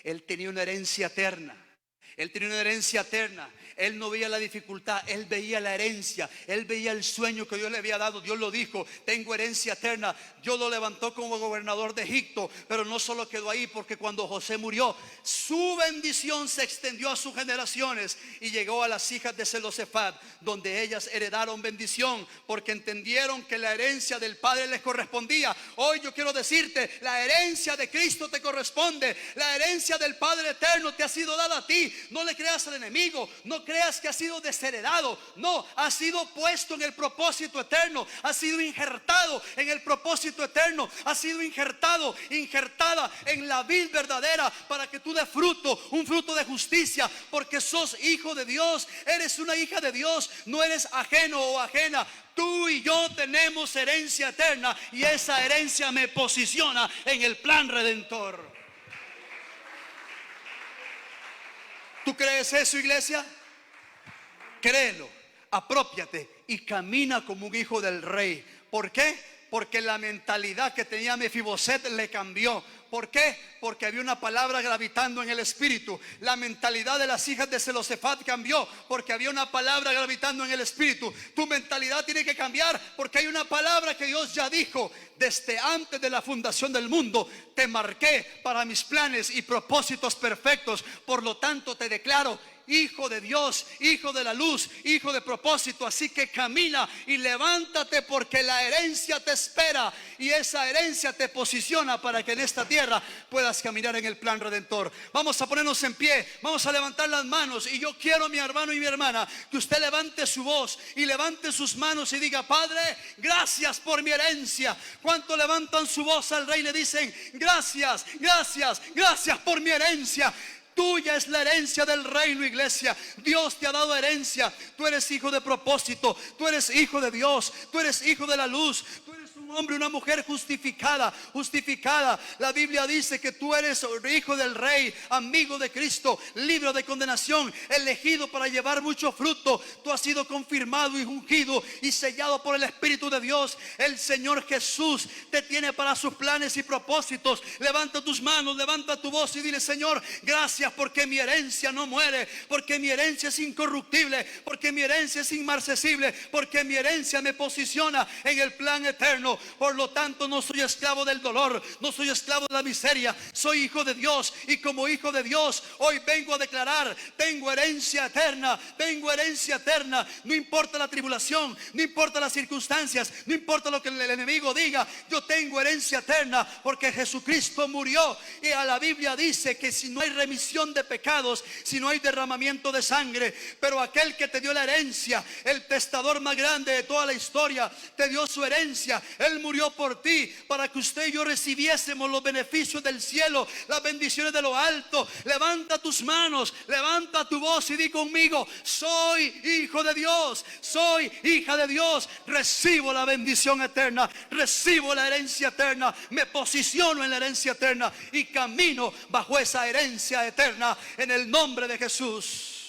él tenía una herencia eterna. Él tenía una herencia eterna. Él no veía la dificultad, él veía la herencia. Él veía el sueño que Dios le había dado. Dios lo dijo: tengo herencia eterna. Dios lo levantó como gobernador de Egipto. Pero no solo quedó ahí, porque cuando José murió, su bendición se extendió a sus generaciones y llegó a las hijas de Zelofehad, donde ellas heredaron bendición, porque entendieron que la herencia del Padre les correspondía. Hoy yo quiero decirte: la herencia de Cristo te corresponde. La herencia del Padre eterno te ha sido dada a ti. No le creas al enemigo. No creas que ha sido desheredado. No, ha sido puesto en el propósito eterno. Ha sido injertado en el propósito eterno. Ha sido injertada en la vid verdadera, para que tú des fruto, un fruto de justicia, porque sos hijo de Dios. Eres una hija de Dios. No eres ajeno o ajena. Tú y yo tenemos herencia eterna, y esa herencia me posiciona en el plan redentor. ¿Tú crees eso, iglesia? Créelo, apropiate y camina como un hijo del rey. ¿Por qué? Porque la mentalidad que tenía Mefiboset le cambió. ¿Por qué? Porque había una palabra gravitando en el espíritu. La mentalidad de las hijas de Zelofehad cambió, porque había una palabra gravitando en el espíritu. Tu mentalidad tiene que cambiar, porque hay una palabra que Dios ya dijo: desde antes de la fundación del mundo te marqué para mis planes y propósitos perfectos. Por lo tanto te declaro hijo de Dios, hijo de la luz, hijo de propósito. Así que camina y levántate, porque la herencia te espera, y esa herencia te posiciona para que en esta tierra puedas caminar en el plan redentor. Vamos a ponernos en pie, vamos a levantar las manos, y yo quiero, mi hermano y mi hermana, que usted levante su voz y levante sus manos y diga: Padre, gracias por mi herencia. ¿Cuánto levantan su voz al Rey y le dicen: gracias, gracias, gracias por mi herencia? Tuya es la herencia del reino, iglesia. Dios te ha dado herencia. Tú eres hijo de propósito. Tú eres hijo de Dios. Tú eres hijo de la luz. Tú eres un hombre, una mujer justificada. La Biblia dice que tú eres hijo del Rey, amigo de Cristo, libre de condenación, elegido para llevar mucho fruto. Tú has sido confirmado y ungido y sellado por el Espíritu de Dios. El Señor Jesús te tiene para sus planes y propósitos. Levanta tus manos, levanta tu voz y dile: Señor, gracias, porque mi herencia no muere, porque mi herencia es incorruptible, porque mi herencia es inmarcesible, porque mi herencia me posiciona en el plan eterno. Por lo tanto, no soy esclavo del dolor, no soy esclavo de la miseria. Soy hijo de Dios, y como hijo de Dios hoy vengo a declarar: tengo herencia eterna, tengo herencia eterna. No importa la tribulación, no importa las circunstancias, no importa lo que el enemigo diga, yo tengo herencia eterna, porque Jesucristo murió. Y a la Biblia dice que si no hay remisión de pecados, si no hay derramamiento de sangre, pero aquel que te dio la herencia, el testador más grande de toda la historia, te dio su herencia. Él murió por ti, para que usted y yo recibiésemos los beneficios del cielo, las bendiciones de lo alto. Levanta tus manos, levanta tu voz y di conmigo: soy hijo de Dios, soy hija de Dios. Recibo la bendición eterna, recibo la herencia eterna, me posiciono en la herencia eterna y camino bajo esa herencia eterna, en el nombre de Jesús.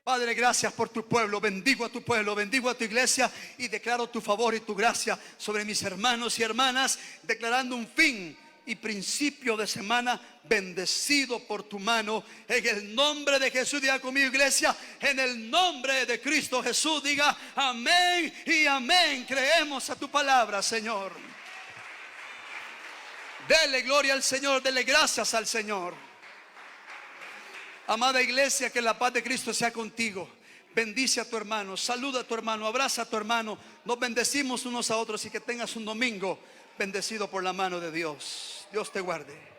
Padre, gracias por tu pueblo. Bendigo a tu pueblo, bendigo a tu iglesia, y declaro tu favor y tu gracia sobre mis hermanos y hermanas, declarando un fin y principio de semana bendecido por tu mano, en el nombre de Jesús. Diga conmigo, iglesia: en el nombre de Cristo Jesús. Diga amén y amén. Creemos a tu palabra, Señor. Dele gloria al Señor, dele gracias al Señor. Amada iglesia, que la paz de Cristo sea contigo. Bendice a tu hermano, saluda a tu hermano, abraza a tu hermano. Nos bendecimos unos a otros, y que tengas un domingo bendecido por la mano de Dios. Dios te guarde.